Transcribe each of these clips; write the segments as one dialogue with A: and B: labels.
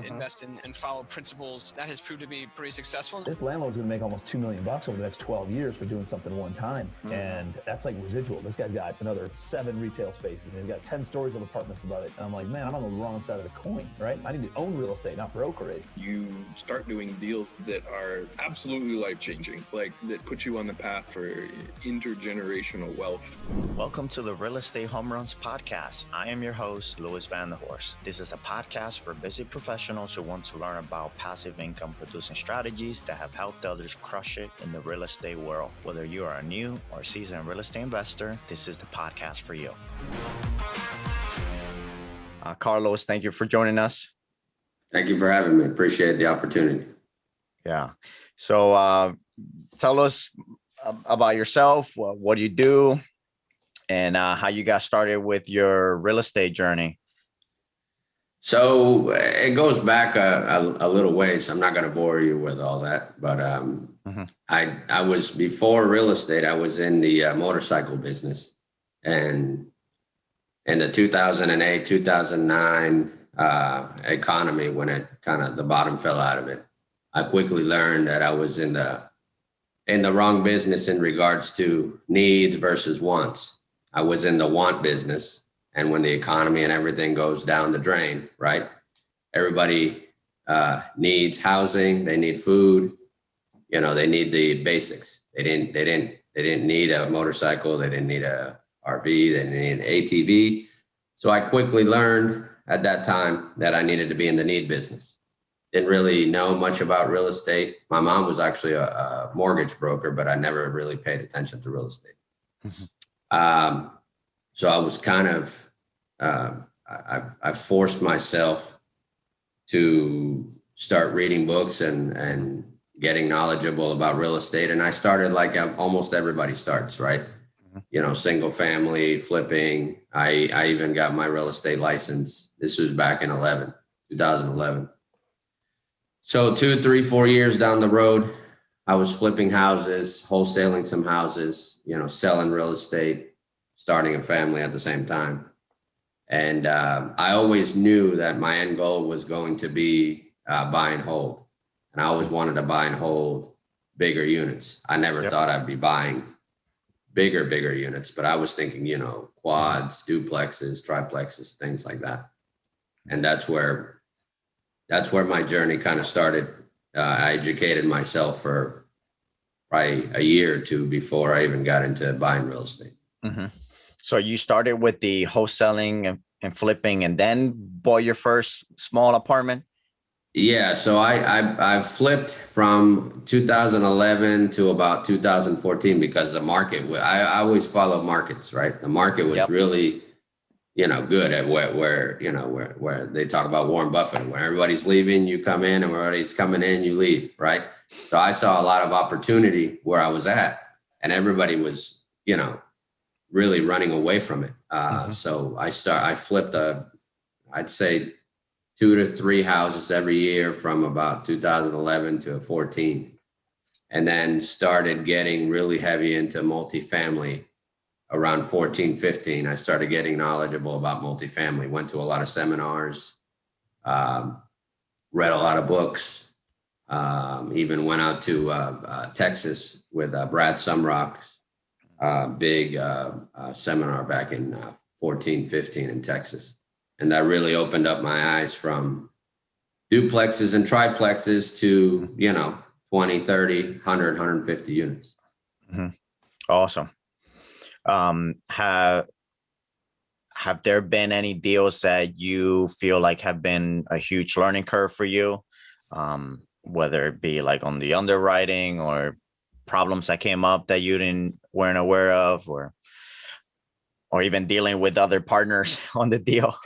A: invest in and follow principles. That has proved to be pretty successful.
B: This landlord's gonna make almost $2 million over the next 12 years for doing something one time. And that's like residual. This guy's got another 7 retail spaces and he's got 10 stories of apartments above it. And I'm like, man, I'm on the wrong side of the coin, right? I need to own real estate, not broker it.
C: You start doing deals that are absolutely life-changing, like that put you on the path for intergenerational wealth.
D: Welcome to the Real Estate Home Runs podcast. I am your host, Louis Van der Horst. This is a podcast for busy professionals who want to learn about passive income producing strategies that have helped others crush it in the real estate world. Whether you are a new or seasoned real estate investor, this is the podcast for you. Carlos, thank you for joining us.
E: Thank you for having me. Appreciate the opportunity.
D: Yeah. So tell us about yourself, what do you do, and how you got started with your real estate journey.
E: So it goes back a little ways. I'm not going to bore you with all that, but I was, before real estate, I was in the motorcycle business, and in the 2008, 2009 economy, when it kind of the bottom fell out of it, I quickly learned that I was in the wrong business in regards to needs versus wants. I was in the want business. And when the economy and everything goes down the drain, right? Everybody needs housing, they need food, they need the basics. They didn't need a motorcycle, they didn't need a RV, they didn't need an ATV. So I quickly learned at that time that I needed to be in the need business. Didn't really know much about real estate. My mom was actually a mortgage broker, but I never really paid attention to real estate. So I was kind of, I forced myself to start reading books and getting knowledgeable about real estate. And I started like almost everybody starts, right? Single family, flipping. I even got my real estate license. This was back in 2011. So 2, 3, 4 years down the road, I was flipping houses, wholesaling some houses, selling real estate, starting a family at the same time. And I always knew that my end goal was going to be buy and hold. And I always wanted to buy and hold bigger units. I never thought I'd be buying bigger units, but I was thinking, quads, duplexes, triplexes, things like that. And that's where my journey kind of started. I educated myself for probably a year or two before I even got into buying real estate.
D: Mm-hmm. So you started with the wholesaling and flipping and then bought your first small apartment?
E: Yeah. So I flipped from 2011 to about 2014 because the market, I always follow markets, right? The market was really, good at where they talk about Warren Buffett, where everybody's leaving, you come in, and where everybody's coming in, you leave, right? So I saw a lot of opportunity where I was at, and everybody was, really running away from it. So I flipped I'd say 2 to 3 houses every year from about 2011 to 14. And then started getting really heavy into multifamily around 14, 15. I started getting knowledgeable about multifamily, went to a lot of seminars, read a lot of books, even went out to Texas with Brad Sumrock's big seminar back in 14, 15 in Texas. And that really opened up my eyes from duplexes and triplexes to, 20, 30, 100, 150 units.
D: Mm-hmm. Awesome. Have there been any deals that you feel like have been a huge learning curve for you? Whether it be like on the underwriting or problems that came up that you weren't aware of, or even dealing with other partners on the deal?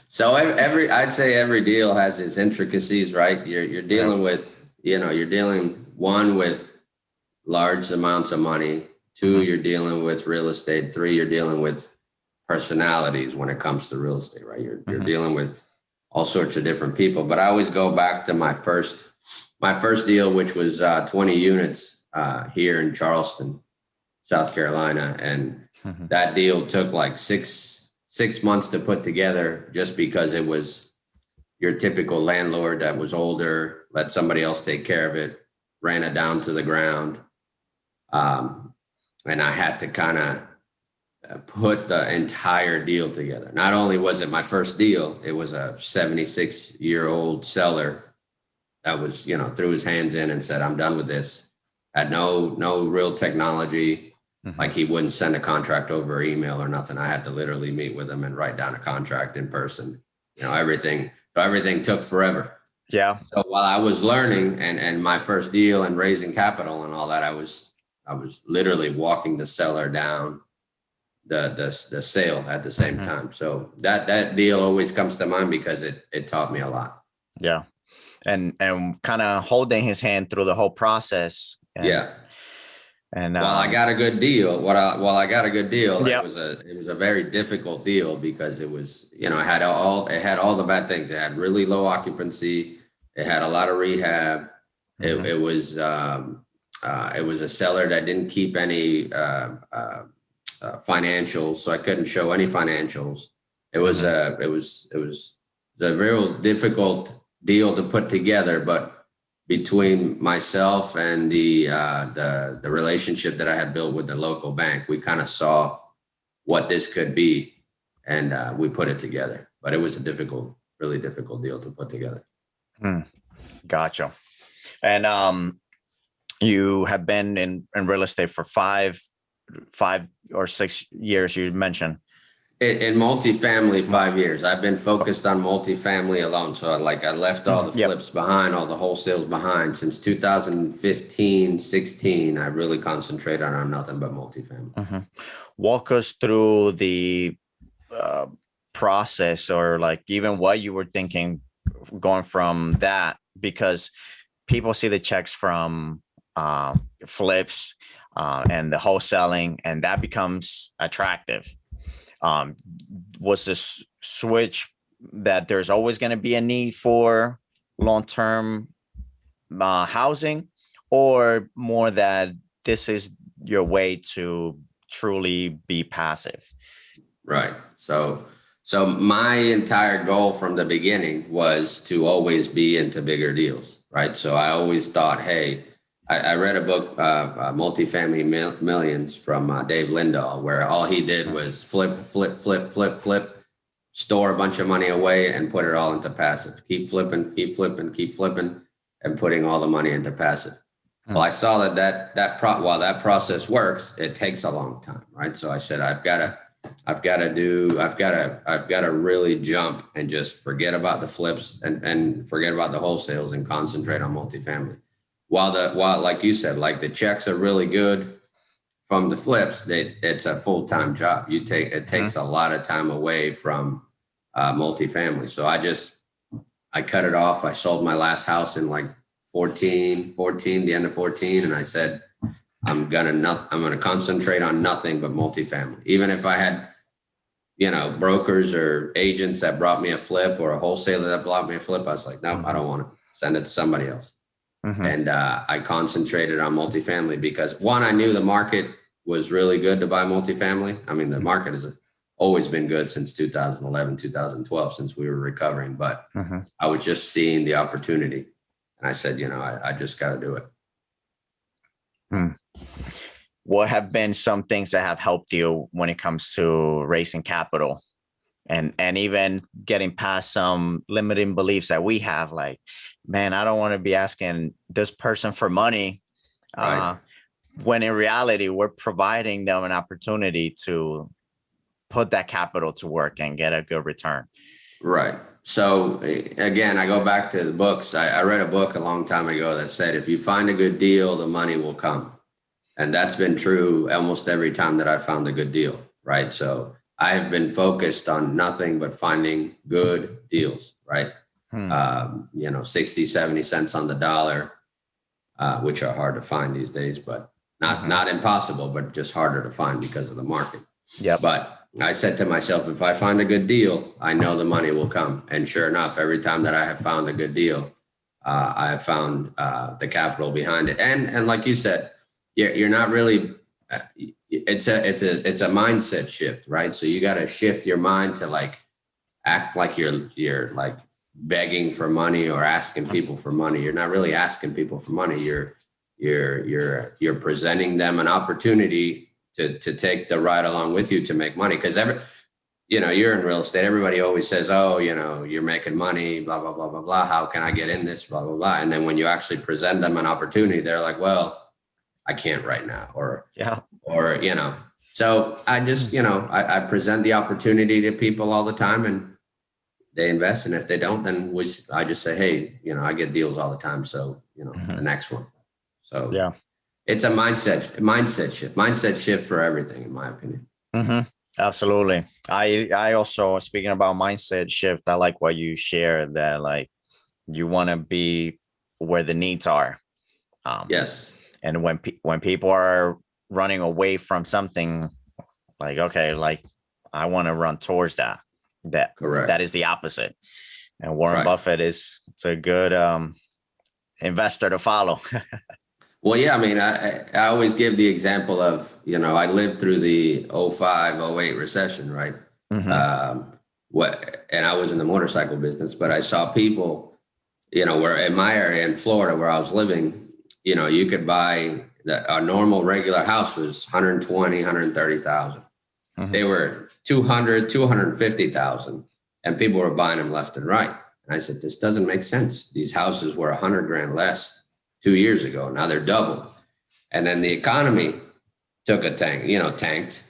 E: So I'd say every deal has its intricacies, right? You're dealing with, you're dealing with large amounts of money. 2, you're dealing with real estate. 3, you're dealing with personalities when it comes to real estate, right? You're dealing with all sorts of different people. But I always go back to my first deal, which was 20 units here in Charleston, South Carolina. And that deal took like six months to put together just because it was your typical landlord that was older, let somebody else take care of it, ran it down to the ground. And I had to kind of put the entire deal together. Not only was it my first deal, it was a 76-year-old seller that was, you know, threw his hands in and said, I'm done with this. Had no real technology. Like he wouldn't send a contract over email or nothing. I had to literally meet with him and write down a contract in person. You know, everything took forever. Yeah. So while I was learning and my first deal and raising capital and all that, I was literally walking the seller down the sale at the same time. So that deal always comes to mind because it taught me a lot.
D: Yeah. And kind of holding his hand through the whole process. And
E: while I got a good deal,
D: yep.
E: it was a very difficult deal because it was, you know, it had all the bad things. It had really low occupancy. It had a lot of rehab. It was a seller that didn't keep any financials, so I couldn't show any financials. It was a real difficult deal to put together, but between myself and the relationship that I had built with the local bank, we kind of saw what this could be, and we put it together. But it was a really difficult deal to put together.
D: Gotcha. And you have been in real estate for five or 6 years, you mentioned.
E: In multifamily, 5 years. I've been focused on multifamily alone. So I left all the flips behind, all the wholesales behind. Since 2015, 16, I really concentrated on nothing but multifamily.
D: Walk us through the process, or like even what you were thinking going from that, because people see the checks from flips and the wholesaling, and that becomes attractive. Was this switch that there's always going to be a need for long-term housing, or more that this is your way to truly be passive?
E: Right. So my entire goal from the beginning was to always be into bigger deals. Right. So I always thought, hey, I read a book, Multifamily Millions from Dave Lindahl, where all he did was flip, store a bunch of money away and put it all into passive. Keep flipping, and putting all the money into passive. Well, I saw while that process works, it takes a long time, right? So I said, I've got to really jump and just forget about the flips and forget about the wholesales and concentrate on multifamily. While like you said, like the checks are really good from the flips, it's a full-time job. It takes a lot of time away from multifamily. So I cut it off. I sold my last house in like 14, the end of 14. And I said, I'm going to concentrate on nothing but multifamily. Even if I had, you know, brokers or agents that brought me a flip or a wholesaler that brought me a flip, I was like, no, I don't want it. Send it to somebody else. And I concentrated on multifamily because, one, I knew the market was really good to buy multifamily. I mean, the market has always been good since 2011, 2012, since we were recovering. But I was just seeing the opportunity. And I said, you know, I just got to do it.
D: What have been some things that have helped you when it comes to raising capital and even getting past some limiting beliefs that we have? Like, man, I don't want to be asking this person for money.
E: Right.
D: When in reality, we're providing them an opportunity to put that capital to work and get a good return.
E: Right. So again, I go back to the books. I read a book a long time ago that said, if you find a good deal, the money will come. And that's been true almost every time that I found a good deal. Right. So I have been focused on nothing but finding good deals. Right. 60, 70 cents on the dollar, which are hard to find these days, but not impossible, but just harder to find because of the market.
D: Yeah.
E: But I said to myself, if I find a good deal, I know the money will come. And sure enough, every time that I have found a good deal, I have found the capital behind it. And like you said, you're not really, it's a mindset shift, right? So you got to shift your mind to like, act like you're like begging for money or asking people for money. You're not really asking people for money. You're presenting them an opportunity to take the ride along with you to make money. Because you're in real estate. Everybody always says, oh, you're making money, blah, blah, blah, blah, blah. How can I get in this, blah, blah, blah. And then when you actually present them an opportunity, they're like, well, I can't right now. So I just, I present the opportunity to people all the time, and they invest. And if they don't, then I just say, hey, I get deals all the time. So, the next one. So yeah, it's a mindset shift for everything, in my opinion.
D: Mm-hmm. Absolutely. I also, speaking about mindset shift, I like what you share, that like you want to be where the needs are.
E: Yes.
D: And when people are running away from something, like, okay, like I want to run towards that.
E: Correct.
D: That is the opposite. And Warren Buffett it's a good investor to follow.
E: Well, yeah, I mean, I always give the example of, I lived through the 05, 08 recession, right? Mm-hmm. And I was in the motorcycle business, but I saw people, where in my area in Florida where I was living, you could buy a normal regular house was 120, 130,000. Mm-hmm. They were 200, 250,000, and people were buying them left and right. And I said, this doesn't make sense. These houses were $100,000 less 2 years ago. Now they're double. And then the economy took a tanked.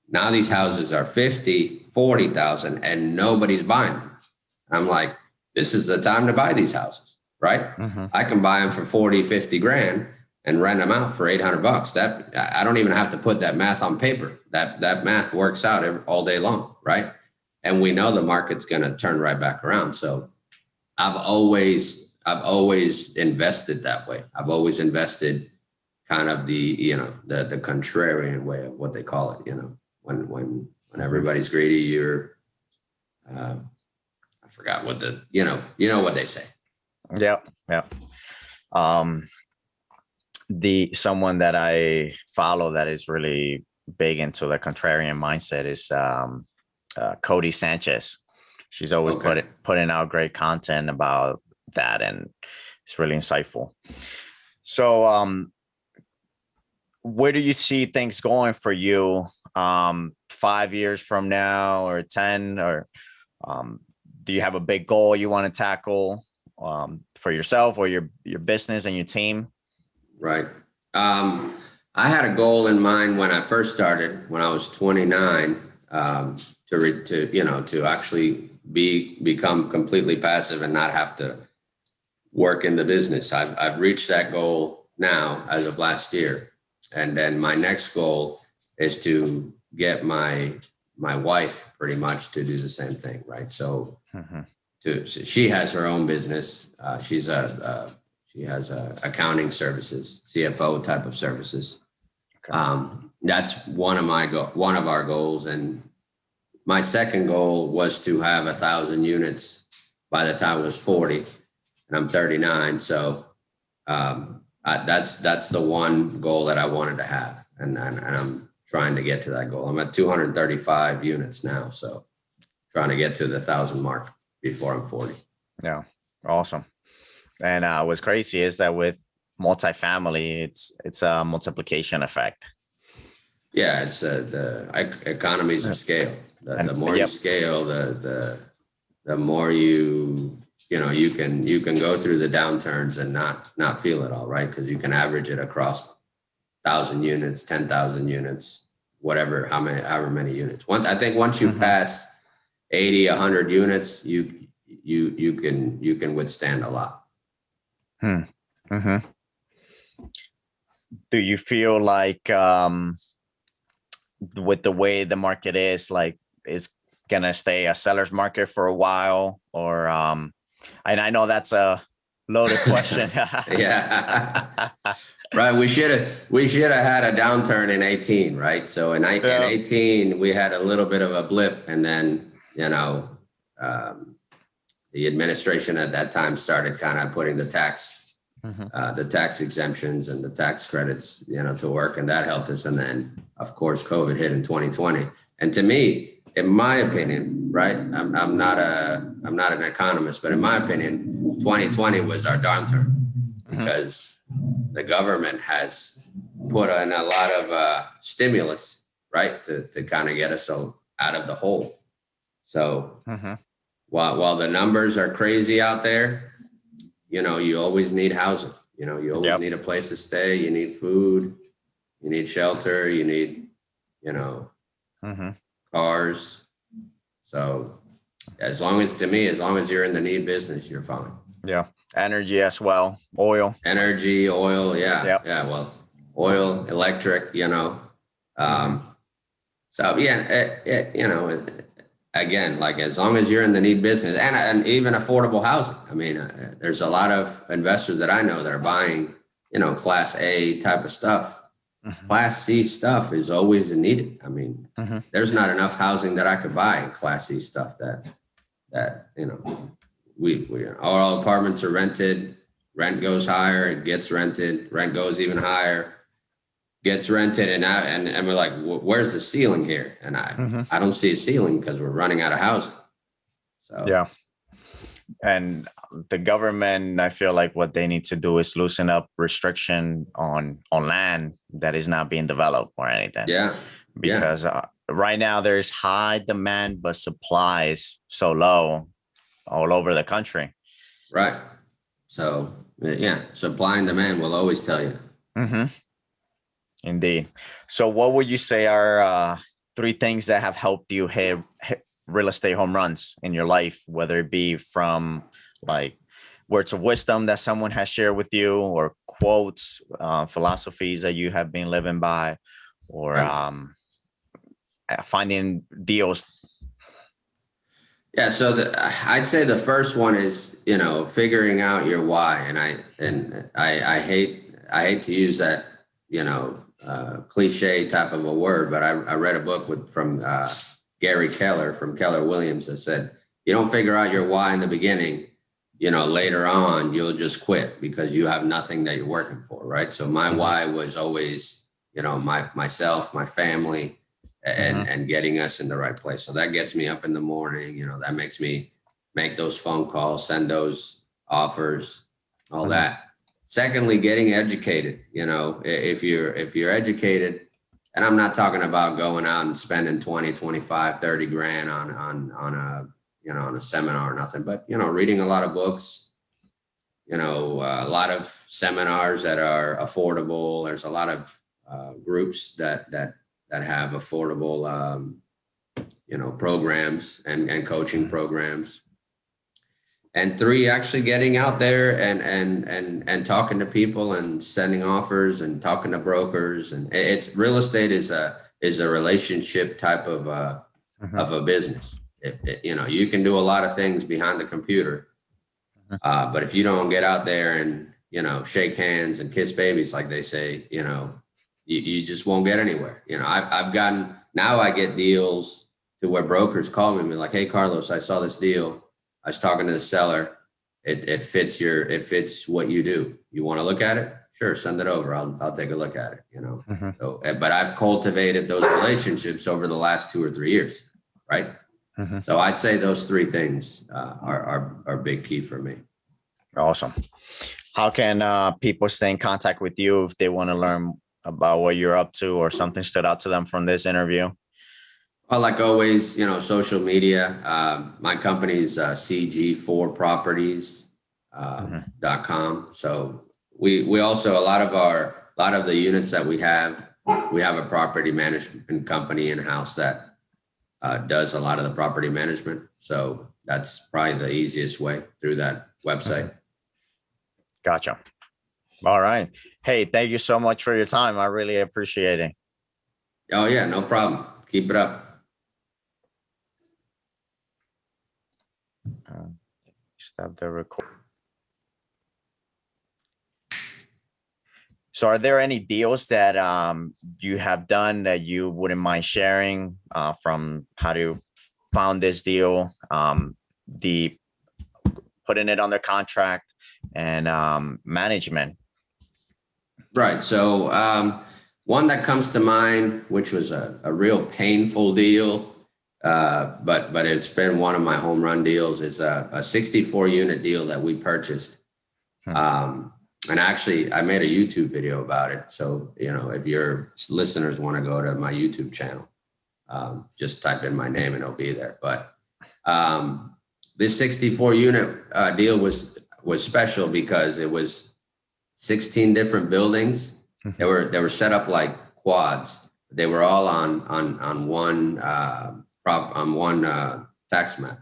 E: Now these houses are 50, 40,000 and nobody's buying them. I'm like, this is the time to buy these houses, right? Mm-hmm. I can buy them for 40, 50 grand and rent them out for $800. That I don't even have to put that math on paper. That math works out all day long, right? And we know the market's going to turn right back around. So I've always invested that way. I've always invested kind of the contrarian way of what they call it. When everybody's greedy, you're I forgot what what they say.
D: Yeah. Someone that I follow that is really big into the contrarian mindset is Cody Sanchez. She's always putting out great content about that, and it's really insightful. So where do you see things going for you 5 years from now, or 10, or do you have a big goal you want to tackle for yourself or your business and your team?
E: Right. I had a goal in mind when I first started, when I was 29, to actually become completely passive and not have to work in the business. I've reached that goal now as of last year. And then my next goal is to get my wife pretty much to do the same thing. Right. So she has her own business. She has accounting services, CFO type of services. Okay. That's one of our goals. And my second goal was to have 1,000 units by the time I was 40, and I'm 39. So that's the one goal that I wanted to have. And I'm trying to get to that goal. I'm at 235 units now. So trying to get to the 1,000 mark before I'm 40.
D: Yeah. Awesome. And what's crazy is that with multifamily, it's a multiplication effect.
E: Yeah, it's the economies of scale. The more you scale, the more you can go through the downturns and not feel it all, right? Because you can average it across 1,000 units, 10,000 units, however many units. I think once you pass 80, 100 units, you can withstand a lot.
D: Mm-hmm. Do you feel like with the way the market is, like, is gonna stay a seller's market for a while, or and I know that's a loaded question.
E: Yeah. Right. We should have had a downturn in 18, right? So in 18 we had a little bit of a blip, and then the administration at that time started kind of putting the tax exemptions and the tax credits, to work, and that helped us. And then, of course, COVID hit in 2020. And to me, in my opinion, right? I'm not an economist, but in my opinion, 2020 was our downturn because the government has put in a lot of stimulus, right, to kind of get us out of the hole. So while the numbers are crazy out there, you know, you always need housing. You know, you always need a place to stay. You need food. You need shelter. You need, you know, cars. So as long as you're in the need business, you're fine.
D: Yeah. Energy as well. Oil.
E: Energy, oil. Yeah. Yeah. Well, oil, electric, you know. So yeah, you know, again, like as long as you're in the need business and even affordable housing. I mean, there's a lot of investors that I know that are buying, you know, class A type of stuff. Class C stuff is always needed. I mean, there's not enough housing that I could buy in class C stuff that, you know, we all apartments are rented, rent goes higher, it gets rented, rent goes even higher, gets rented, and we're like, where's the ceiling here? And I don't see a ceiling because we're running out of housing. So
D: yeah. And the government, I feel like what they need to do is loosen up restriction on land that is not being developed or anything.
E: Yeah.
D: Because right now there's high demand, but supply is so low all over the country.
E: Right. So yeah, supply and demand will always tell you.
D: Indeed. So what would you say are 3 things that have helped you hit real estate home runs in your life, whether it be from like words of wisdom that someone has shared with you, or quotes, philosophies that you have been living by, or finding deals?
E: Yeah, so I'd say the first one is, you know, figuring out your why, and I hate to use that, you know, cliche type of a word, but I read a book from Gary Keller from Keller Williams that said, you don't figure out your why in the beginning, you know, later on you'll just quit because you have nothing that you're working for, right? So my why was always, you know, myself, my family, and getting us in the right place. So that gets me up in the morning, you know, that makes me make those phone calls, send those offers, all that. Secondly, getting educated. You know, if you're educated, and I'm not talking about going out and spending 20, 25, 30 grand on a, you know, on a seminar or nothing, but, you know, reading a lot of books, you know, a lot of seminars that are affordable. There's a lot of groups that have affordable, you know, programs and coaching programs. And 3, actually getting out there and talking to people and sending offers and talking to brokers. And it's real estate is a relationship type of a business. You know, you can do a lot of things behind the computer, but if you don't get out there and, you know, shake hands and kiss babies, like they say, you know, you just won't get anywhere. You know, I get deals to where brokers call me and be like, hey, Carlos, I saw this deal. I was talking to the seller. It fits what you do. You want to look at it? Sure, send it over. I'll take a look at it. You know. So, but I've cultivated those relationships over the last 2 or 3 years, right? So I'd say those 3 things are big key for me.
D: Awesome. How can people stay in contact with you if they want to learn about what you're up to, or something stood out to them from this interview?
E: Well, like always, you know, social media. My company's cg4properties.com. So we also, a lot of the units that we have a property management company in-house that does a lot of the property management. So that's probably the easiest way, through that website.
D: Gotcha. All right. Hey, thank you so much for your time. I really appreciate it.
E: Oh yeah, no problem. Keep it up.
D: Stop the record. So are there any deals that you have done that you wouldn't mind sharing, from how you found this deal, the putting it under contract, and management?
E: Right. So one that comes to mind, which was a real painful deal, but it's been one of my home run deals. Is a 64 unit deal that we purchased. And actually, I made a YouTube video about it. So, if your listeners want to go to my YouTube channel, just type in my name and it'll be there. But this 64 unit deal was special because it was 16 different buildings. They were set up like quads. They were all on one tax map,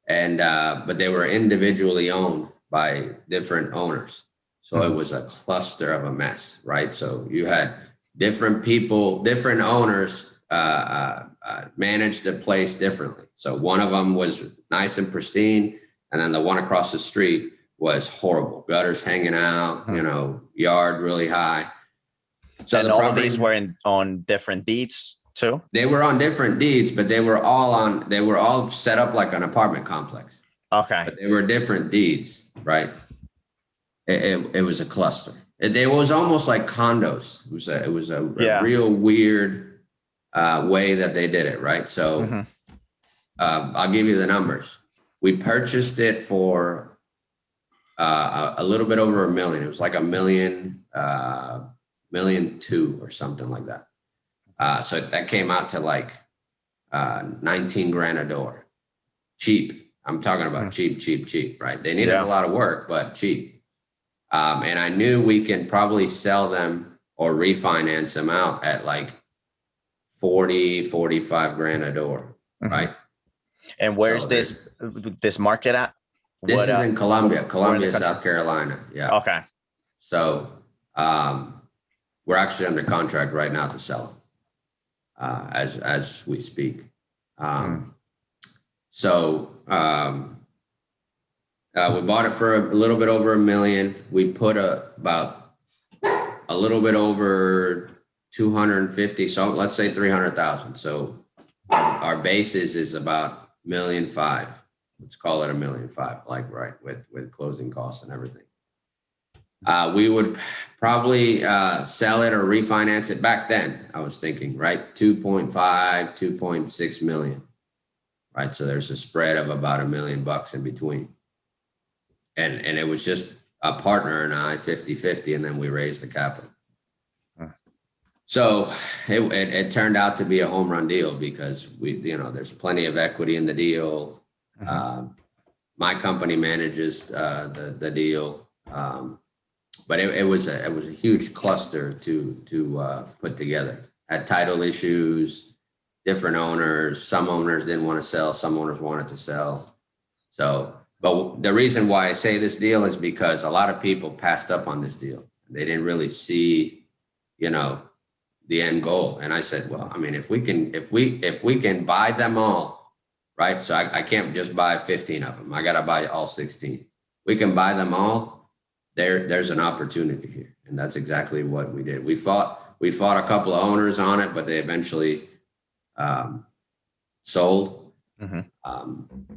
E: and but they were individually owned by different owners. So it was a cluster of a mess, right? So you had different people, different owners managed the place differently. So one of them was nice and pristine, and then the one across the street was horrible. Gutters hanging out, yard really high. So
D: and all of these were on different deeds too? They
E: were on different deeds, but they were all set up like an apartment complex.
D: Okay.
E: But they were different deeds, right? It was a cluster. It was almost like condos. It was a real weird way that they did it, right? So I'll give you the numbers. We purchased it for a little bit over $1 million. It was like $1.2 million or something like that. So that came out to like 19 grand a door. Cheap. I'm talking about cheap, right? They needed a lot of work, but cheap. And I knew we can probably sell them or refinance them out at like 45 grand a door, right?
D: And where's this market at?
E: This is in Columbia, South Carolina. Yeah.
D: Okay.
E: So we're actually under contract right now to sell them as we speak. We bought it for a little bit over $1 million. We put about a little bit over 250. So let's say 300,000. So our basis is about $1.5 million. Let's call it $1.5 million, like right with closing costs and everything. We would probably sell it or refinance it back then. I was thinking, right, 2.6 million, right? So there's a spread of about $1 million in between. And it was just a partner and I 50-50, and then we raised the capital. So it turned out to be a home run deal because there's plenty of equity in the deal. My company manages the deal, but it was a huge cluster to put together. Had title issues, different owners. Some owners didn't want to sell. Some owners wanted to sell. So. But the reason why I say this deal is because a lot of people passed up on this deal. They didn't really see, the end goal. And I said, well, I mean, if we can buy them all, right? So I can't just buy 15 of them. I got to buy all 16. We can buy them all. There's an opportunity here. And that's exactly what we did. We fought a couple of owners on it, but they eventually sold.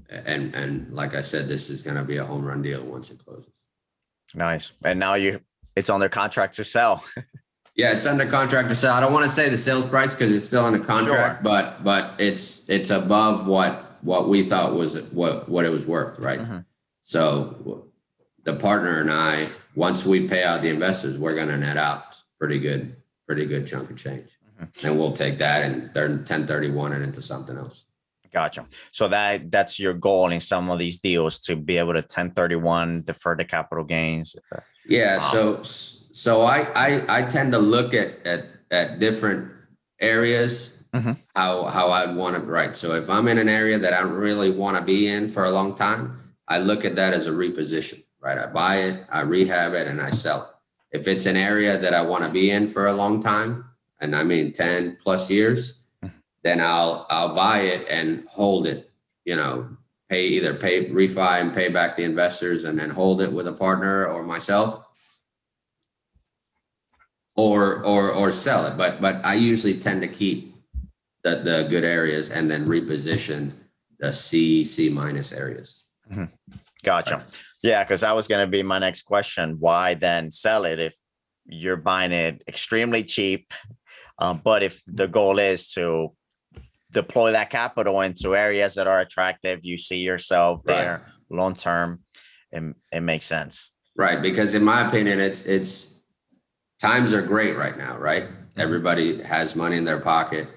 E: And like I said, this is going to be a home run deal once it closes.
D: Nice. And now it's under contract to sell.
E: Yeah, it's under contract to sell. I don't want to say the sales price because it's still under contract, but it's above what we thought was what it was worth, right? So the partner and I, once we pay out the investors, we're going to net out pretty good chunk of change, and we'll take that and they're 1031 it into something else.
D: Gotcha. So that's your goal in some of these deals, to be able to 1031 defer the capital gains.
E: Yeah. So I tend to look at different areas, how I'd want to, right? So if I'm in an area that I don't really want to be in for a long time, I look at that as a reposition, right? I buy it, I rehab it, and I sell it. If it's an area that I want to be in for a long time, and I mean 10 plus years, then I'll buy it and hold it, pay refi and pay back the investors, and then hold it with a partner or myself, or sell it. But I usually tend to keep the good areas and then reposition the C minus areas.
D: Gotcha. Yeah, because that was going to be my next question. Why then sell it if you're buying it extremely cheap? But if the goal is to deploy that capital into areas that are attractive. You see yourself there long term, and it makes sense.
E: Right. Because in my opinion, it's times are great right now, right? Mm-hmm. Everybody has money in their pocket,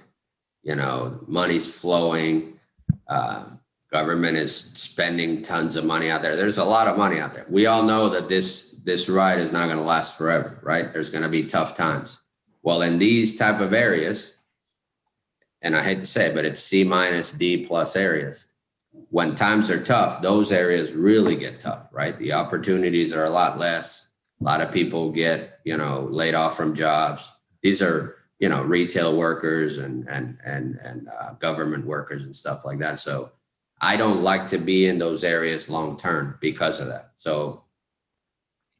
E: money's flowing. Government is spending tons of money out there. There's a lot of money out there. We all know that this ride is not going to last forever, right? There's going to be tough times. Well, in these type of areas, and I hate to say it, but it's C minus D plus areas. When times are tough, those areas really get tough, right? The opportunities are a lot less. A lot of people get, laid off from jobs. These are, retail workers and government workers and stuff like that. So I don't like to be in those areas long term because of that. So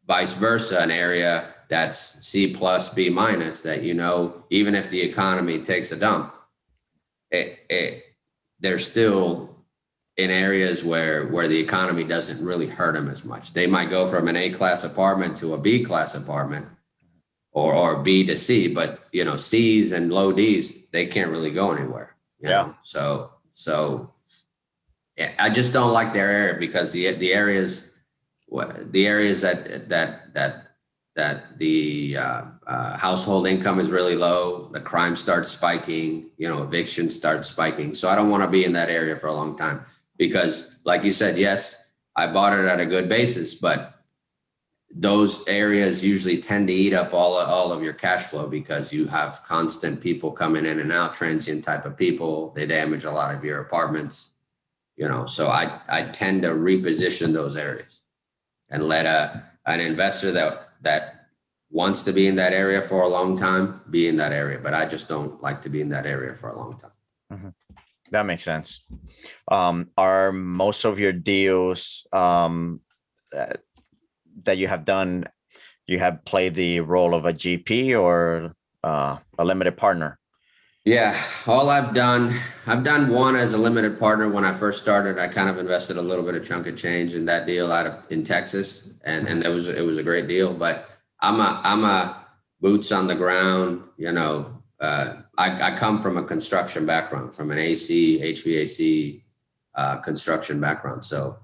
E: vice versa, an area that's C plus B minus that, even if the economy takes a dump, they're still in areas where the economy doesn't really hurt them as much. They might go from an A-class apartment to a B-class apartment or B to C, but C's and low D's, they can't really go anywhere. You know? So I just don't like their area because the areas that the household income is really low, the crime starts spiking, eviction starts spiking. So I don't want to be in that area for a long time because, like you said, yes, I bought it at a good basis, but those areas usually tend to eat up all of your cash flow because you have constant people coming in and out, transient type of people. They damage a lot of your apartments. So I tend to reposition those areas and let an investor that wants to be in that area for a long time be in that area. But I just don't like to be in that area for a long time.
D: Mm-hmm. That makes sense. Are most of your deals that you have done, you have played the role of a GP or a limited partner?
E: Yeah, I've done one as a limited partner. When I first started, I kind of invested a little bit of chunk of change in that deal in Texas, and it was a great deal. But I'm a boots on the ground. I come from a construction background, from an AC, HVAC construction background. So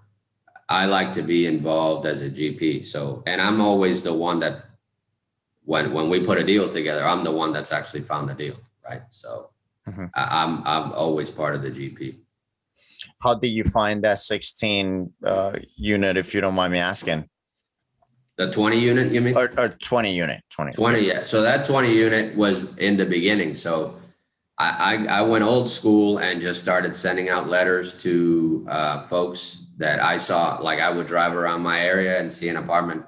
E: I like to be involved as a GP. So, and I'm always the one that when we put a deal together, I'm the one that's actually found the deal. Right. So I'm always part of the GP.
D: How did you find that 16 unit, if you don't mind me asking?
E: The 20 unit, you mean?
D: Or 20 unit.
E: 20, yeah. So that 20 unit was in the beginning. So I went old school and just started sending out letters to folks that I saw. Like I would drive around my area and see an apartment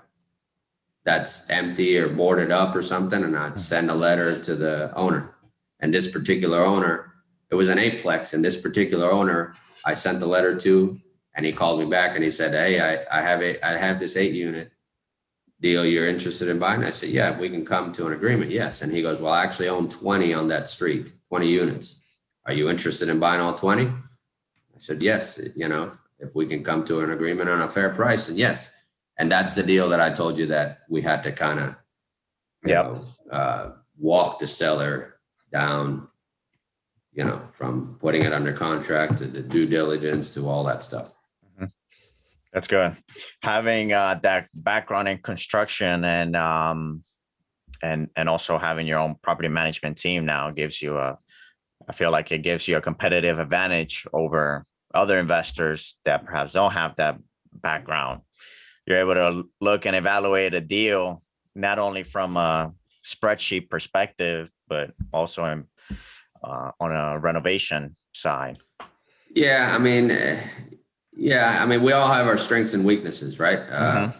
E: that's empty or boarded up or something, and I'd send a letter to the owner. And this particular owner, it was an 8-plex, and this particular owner I sent the letter to, and he called me back and he said, "Hey, I have this 8-unit deal you're interested in buying?" I said, "Yeah, we can come to an agreement." Yes. And he goes, "Well, I actually own 20 on that street, 20 units. Are you interested in buying all 20? I said, "Yes, if we can come to an agreement on a fair price." And yes. And that's the deal that I told you that we had to kind of walk the seller down, from putting it under contract to the due diligence to all that stuff.
D: Mm-hmm. That's good. Having that background in construction and also having your own property management team now gives you I feel like it gives you a competitive advantage over other investors that perhaps don't have that background. You're able to look and evaluate a deal, not only from a spreadsheet perspective, but also on a renovation side.
E: Yeah, I mean, we all have our strengths and weaknesses, right?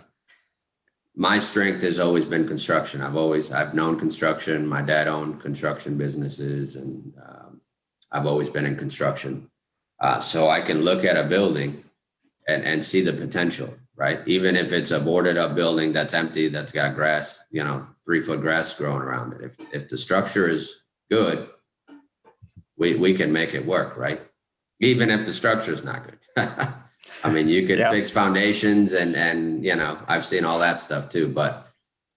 E: My strength has always been construction. I've known construction. My dad owned construction businesses, and I've always been in construction. So I can look at a building and see the potential, right? Even if it's a boarded up building that's empty, that's got grass, 3-foot grass growing around it. If the structure is good, we can make it work, right? Even if the structure is not good. I mean, you could fix foundations and I've seen all that stuff too. But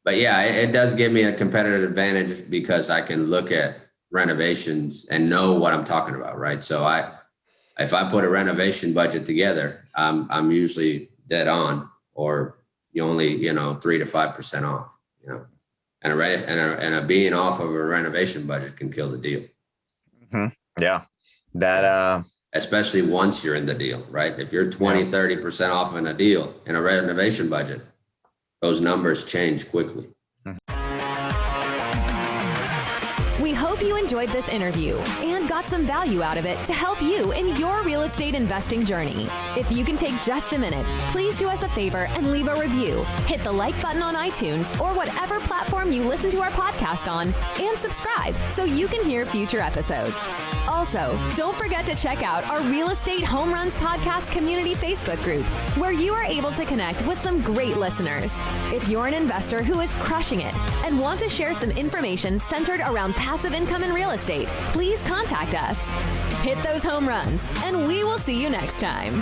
E: yeah, it does give me a competitive advantage because I can look at renovations and know what I'm talking about, right? So if I put a renovation budget together, I'm usually dead on, or you only, 3 to 5% off, and a being off of a renovation budget can kill the deal.
D: Yeah. That,
E: especially once you're in the deal, right? If you're 20, 30% off in a deal in a renovation budget, those numbers change quickly.
F: We hope you enjoyed this interview and got some value out of it to help you in your real estate investing journey. If you can take just a minute, please do us a favor and leave a review. Hit the like button on iTunes or whatever platform you listen to our podcast on, and subscribe so you can hear future episodes. Also, don't forget to check out our Real Estate Home Runs Podcast Community Facebook group, where you are able to connect with some great listeners. If you're an investor who is crushing it and want to share some information centered around passive income in real estate, please contact us. Hit those home runs, and we will see you next time.